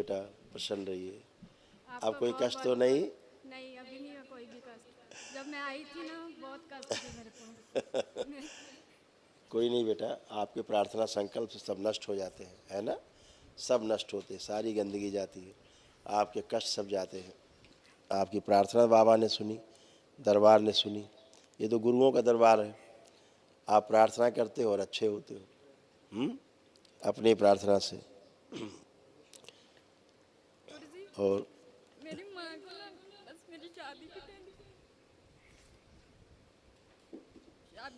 बेटा, प्रसन्न रहिए। आपका अब कोई बहुत कष्ट तो बहुत नहीं? नहीं, अभी नहीं है कोई भी कष्ट। जब मैं आई थी ना, बहुत कष्ट थी मेरे को। कोई नहीं बेटा, आपके प्रार्थना संकल्प से सब नष्ट हो जाते हैं, है ना? सब नष्ट होते हैं, सारी गंदगी जाती है, आपके कष्ट सब जाते हैं। आपकी प्रार्थना बाबा ने सुनी, दरबार ने सुनी। ये तो गुरुओं का दरबार है। आप प्रार्थना करते हो और अच्छे होते हो, अपनी प्रार्थना से। गुरुजी, और मेरी माँ को ना बस मेरी शादी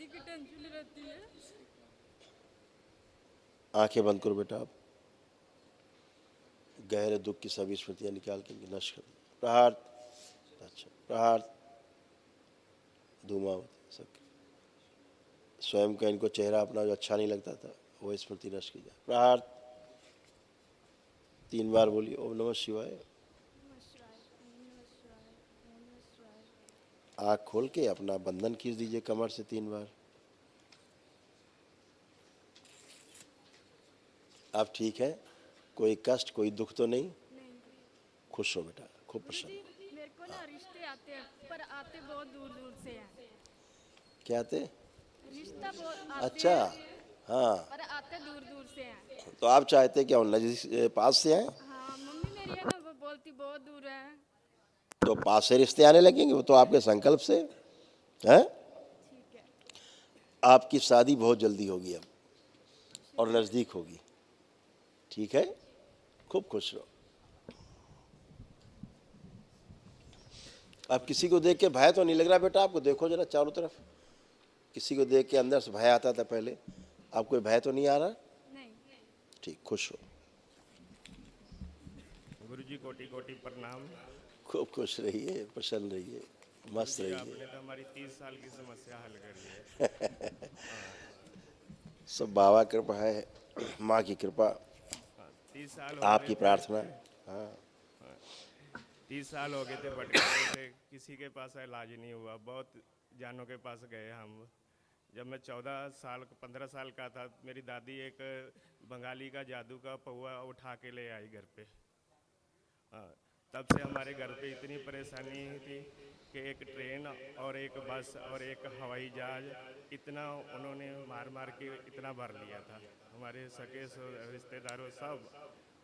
की टेंशन रहती है। आंखें बंद करो बेटा, आप गहरे दुख की सभी स्मृतियां निकाल के नष्ट कर दो। प्रहार, अच्छा प्रहार, धूमावती सबके। स्वयं का इनको चेहरा अपना जो अच्छा नहीं लगता था वो स्मृति नष्ट की जाए। प्रहार 3 बार बोलिए, ओम नमः शिवाय। नमः शिवाय, ओम नमः शिवाय, ओम नमः शिवाय। आँख खोल के अपना बंधन खींच दीजिए कमर से 3 बार। आप ठीक है? कोई कष्ट, कोई दुख तो नहीं? नहीं खुश हो बेटा, खूब गुरुजी, प्रसन्न। मेरे को ना रिश्ते आते हैं, पर आते बहुत दूर दूर से हैं। क्या आते? रिश्ता बहुत आते अच्छा, हैं, हाँ। पर आते दूर दूर से हैं। तो आप चाहते क्या नजदीक पास से आए? हाँ, मम्मी मेरी है ना, वो बोलती बहुत दूर है। तो पास से रिश्ते आने लगेंगे, वो तो आपके संकल्प से है। ठीक है। आपकी शादी बहुत जल्दी होगी अब, और शुक्र है। नज़दीक होगी, ठीक है? खूब खुश रहो। आप किसी को देख के भय तो नहीं लग रहा बेटा आपको? देखो जरा चारों तरफ, किसी को देख के अंदर से भय आता था पहले, अब कोई भय तो नहीं आ रहा? नहीं। ठीक, खुश हो, गुरुजी कोटि कोटि प्रणाम। खूब खुश रहिए, प्रसन्न रहिए, मस्त गुरुजी रहिए। आपने तो हमारी 30 साल की समस्या हल करी है। सब बाबा की कृपा है, माँ की कृपा, 30 साल हो गए आपकी थे। प्रार्थना। हाँ, 30 साल हो गए थे, भटक रहे थे, किसी के पास इलाज नहीं हुआ, बहुत जानों के पास गए हम। जब मैं 15 साल का था, मेरी दादी एक बंगाली का जादू का पौआ उठा के ले आई घर पे। हाँ, तब से हमारे घर पे इतनी परेशानी थी कि एक ट्रेन और एक बस और एक हवाई जहाज, इतना उन्होंने मार मार के इतना भर लिया था, हमारे सगे रिश्तेदारों सब।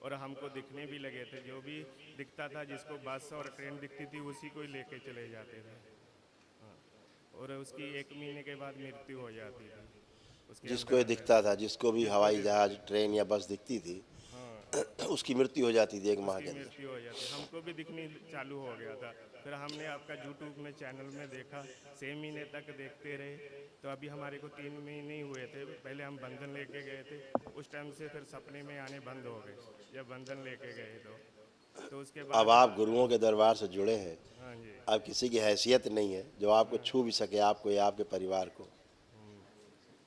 और हमको दिखने भी लगे थे, जो भी दिखता था, जिसको बस और ट्रेन दिखती थी उसी को ही लेके चले जाते थे। हाँ, और उसकी 1 महीने के बाद मृत्यु हो जाती थी उसके जिसको अंदर ये अंदर। दिखता था, जिसको भी जिसको हवाई जहाज, ट्रेन या बस दिखती थी, हाँ, उसकी मृत्यु हो जाती थी 1 माह उसकी के अंदर। मृत्यु हो जाती, हमको भी दिखनी चालू हो गया था। फिर हमने आपका यूट्यूब में चैनल में देखा, 6 महीने तक देखते रहे। तो अभी हमारे को 3 महीने ही हुए थे, पहले हम बंधन लेके गए थे, उस टाइम से फिर सपने में आने बंद हो गए जब बंधन लेके गए तो उसके अब बाद आप गुरुओं के दरबार से जुड़े हैं, हाँ जी। अब किसी की हैसियत नहीं है जो आपको छू भी सके, आपको या आपके परिवार को।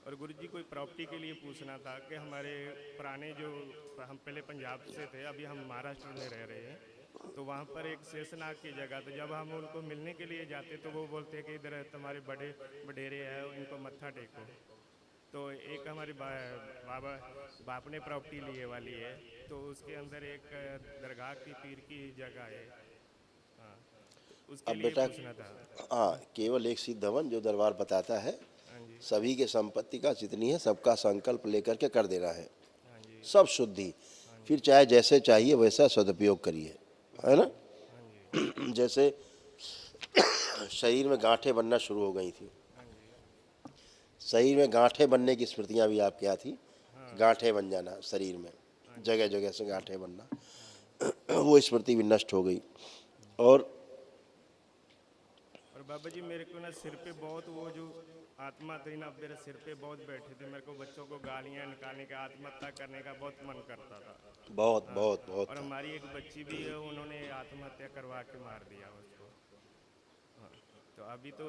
और गुरुजी कोई प्रॉपर्टी के लिए पूछना था कि हमारे पुराने जो, हम पहले पंजाब से थे, अभी हम महाराष्ट्र में रह रहे हैं, तो वहाँ पर एक शेषनाग की जगह, तो जब हम उनको मिलने के लिए जाते तो वो बोलते कि इधर तुम्हारे बड़े बडेरे हैं, इनको मत्था टेको। तो एक हमारे बाबा बाप ने प्रॉपर्टी लिए वाली है, तो उसके अंदर एक दरगाह की पीर की जगह है। हाँ, तो उसके अब लिए बेटा, पूछना था। हाँ, केवल एक सिद्ध हवन जो दरबार बताता है, हाँ जी। सभी के संपत्ति का जितनी है सबका संकल्प लेकर के कर देना है, हाँ जी। सब शुद्धि। हाँ फिर जी। चाहे जैसे चाहिए वैसा सदुपयोग करिए, हाँ है जी। ना? हाँ जी। जैसे शरीर में गांठें बनना शुरू हो गई थी, हाँ जी। शरीर में गांठें बनने की स्मृतियां भी आपके यहाँ थी, हाँ। गांठें बन जाना शरीर में, हाँ जी। जगह जगह से गांठें बनना, हाँ। वो स्मृति भी नष्ट हो गई। और और बाबा जी मेरे को ना सिर पे बहुत वो जो आत्मा थी ना, मेरे सिर पे बहुत बैठे थे, मेरे को बच्चों को गालियाँ निकालने का, आत्महत्या करने का बहुत मन करता था। बहुत हाँ। बहुत बहुत और था। हमारी एक बच्ची भी है, उन्होंने आत्महत्या करवा के मार दिया उसको। हाँ। तो अभी तो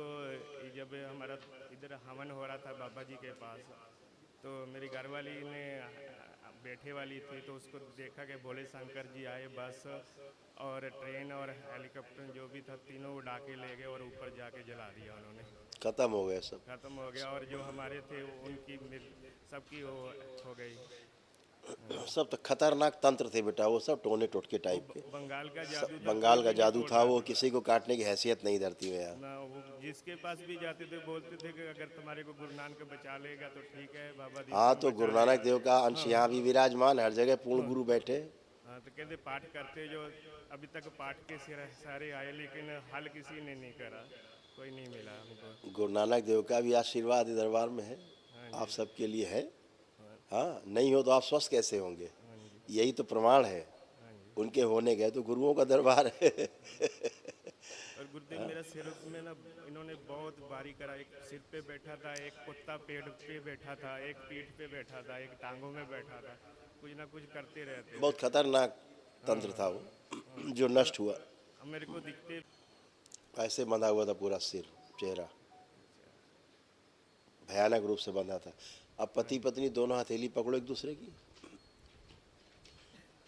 जब हमारा इधर हवन हो रहा था बाबा जी के पास, तो मेरी घरवाली ने बैठे वाली थी, तो उसको देखा कि भोले शंकर जी आए, बस और ट्रेन और हेलीकॉप्टर जो भी था तीनों उड़ा के ले गए और ऊपर जाके जला दिया उन्होंने। खत्म हो गए सब। ख़त्म हो गया, और जो हमारे थे उनकी सबकी वो हो गई। सब तो खतरनाक तंत्र थे बेटा, वो सब टोने टोटके टाइप के। बंगाल का जादू था, बंगाल कोई का भी नहीं जादू तोड़ था, वो पाता। किसी को काटने की हैसियत नहीं धरती में यार। ना वो जिसके पास भी जाते थे बोलते थे कि अगर तुम्हारे को गुरु नानक बचा लेगा तो ठीक है, बाबा दीप हाँ सिंह तो बचा गुरु नानक लेगा। देव का अंश यहाँ भी विराजमान, हर जगह पूर्ण गुरु बैठे। हाँ तो कहते पाठ करते जो अभी तक पाठ के सारे आए, लेकिन हल किसी ने नहीं करा, कोई नहीं मिला हमको। गुरु नानक देव का भी आशीर्वाद दरबार में है, हाँ आप जी। सबके लिए है। हाँ, नहीं हो तो आप स्वस्थ कैसे होंगे? हाँ जी। यही तो प्रमाण है। हाँ जी। उनके होने गए तो गुरुओं का दरबार है। और गुरुदेव मेरा सिर में ना इन्होंने बहुत बारी करा, एक सिर पे बैठा था, एक कुत्ता पेड़ पे बैठा था, एक पीठ पे बैठा था, एक टांगों में बैठा था, कुछ ना कुछ करते रहते बहुत थे। खतरनाक तंत्र था वो, जो नष्ट हुआ। अब मेरे को दिखते ऐसे बंधा हुआ था पूरा सिर, चेहरा भयानक रूप से बंधा था। अब पति पत्नी दोनों हथेली पकड़ो एक दूसरे की,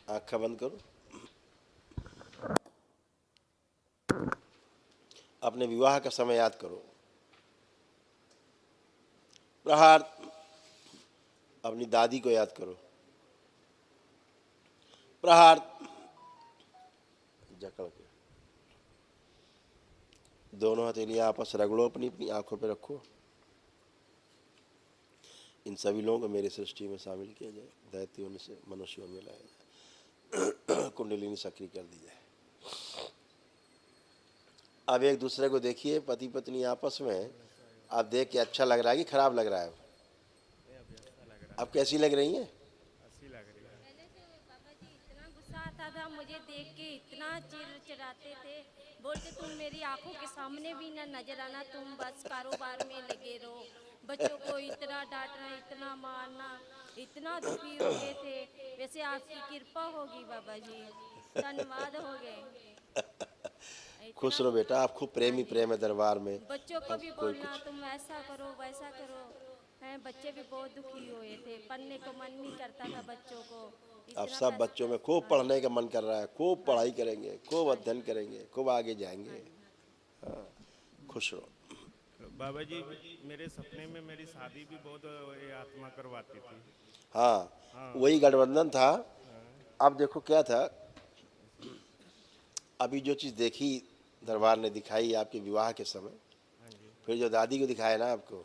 आँख बंद करो, अपने विवाह का समय याद करो। प्रहार, अपनी दादी को याद करो। प्रहार, जकड़ के दोनों हथेलियां आपस रगड़ो, अपनी अपनी आंखों पे रखो। इन सभी लोगों को मेरी सृष्टि में शामिल किया जाए, दैत्यों से मनुष्यों में लाया जाए, कुंडलिनी सक्रिय कर दी जाए। अब एक दूसरे को देखिए, पति पत्नी आपस में। आप देख के अच्छा लग रहा है कि खराब लग रहा है? अब कैसी लग रही हैं? अच्छी लग रही है। पहले तो बाबा जी इतना गुस्सा आता था मुझे देख के, इतना चिढ़ाते थे, बोलते तुम मेरी आंखों के सामने भी ना नजर आना, तुम बस कारोबार में लगे रहो। बच्चों को इतना डांटना, इतना मारना, इतना दुखी हो गए थे। वैसे आपकी कृपा होगी बाबा जी, धन्यवाद हो गए। खुश इतना रहो बेटा, आप खूब प्रेमी प्रेम है दरबार में। बच्चों को अब भी कोई बोलना कुछ, तुम ऐसा करो वैसा करो, हैं बच्चे भी बहुत दुखी हुए थे, पढ़ने को मन नहीं करता था बच्चों को। अब इतना सब बच्चों में खूब हाँ पढ़ने का मन कर रहा है, खूब पढ़ाई करेंगे, खूब हाँ अध्ययन करेंगे, खूब आगे जाएंगे। हाँ, खुश रहो। बाबा जी मेरे सपने में मेरी शादी भी बहुत ये आत्मा करवाती थी। हाँ, वही गठबंधन था। अब देखो क्या था, अभी जो चीज़ देखी दरबार ने दिखाई आपके विवाह के समय, हाँ जी। फिर जो दादी को दिखाया ना आपको,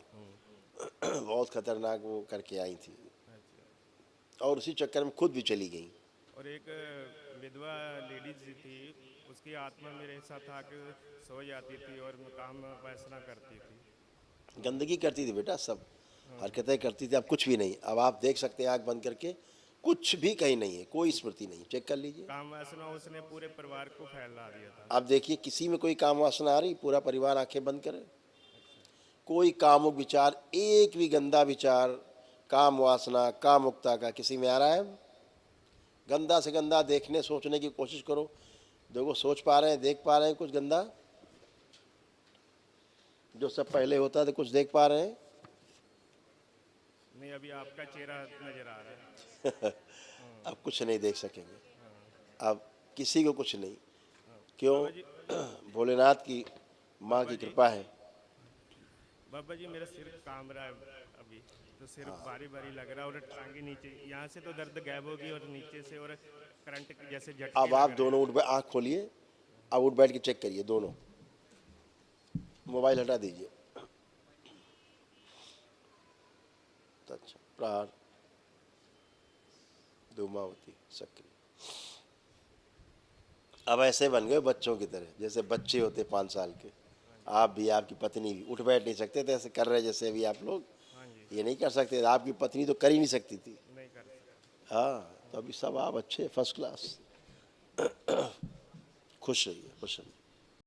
बहुत खतरनाक वो करके आई थी, अच्छा। और उसी चक्कर में खुद भी चली गई। और एक विधवा लेडीज थी, उसकी आत्मा मेरे साथ आके सो जाती थी और काम वासना करती थी। गंदगी करती थी बेटा, सब हरकतें करती थी। अब कुछ भी नहीं, अब आप देख सकते हैं आँख बंद करके, कुछ भी कहीं नहीं है, कोई स्मृति नहीं, चेक कर लीजिए। काम वासना उसने पूरे परिवार को फैला दिया था। आप देखिए किसी में कोई काम वासना आ रही, पूरा परिवार आंखें बंद करे, कोई कामुक विचार, एक भी गंदा विचार, काम वासना, कामुकता का किसी में आ रहा है? गंदा से गंदा देखने सोचने की कोशिश करो, देखो सोच पा रहे हैं, देख पा रहे हैं कुछ गंदा? जो सब पहले होता था कुछ देख पा रहे हैं? नहीं, अभी आपका चेहरा नजर आ रहा है। अब कुछ नहीं देख सकेंगे, अब किसी को कुछ नहीं। क्यों? भोलेनाथ की माँ की कृपा है। बाबा जी मेरा सिर काम रहा है अभी, तो सिर भारी भारी लग रहा है, और टांगे नीचे, यहाँ से तो दर्द गायब होगी और नीचे से और करंट के जैसे झटके अब आप लग रहे दोनों उठ आँख खोलिए, अब उठ बैठ के चेक करिए दोनों। मोबाइल हटा दीजिए। अच्छा, प्रहार, धूमावती सक्रिय। अब ऐसे बन गए बच्चों की तरह, जैसे बच्चे होते 5 साल के। आप भी, आपकी पत्नी भी उठ बैठ नहीं सकते थे, ऐसे कर रहे जैसे अभी आप लोग। हैं। हाँ जी। ये नहीं कर सकते, आपकी पत्नी तो कर ही नहीं सकती थी। नहीं कर सकता। हाँ, तो अभी सब आप अच्छे, फर्स्ट क्लास। खुश रहिए, खुश रहिए।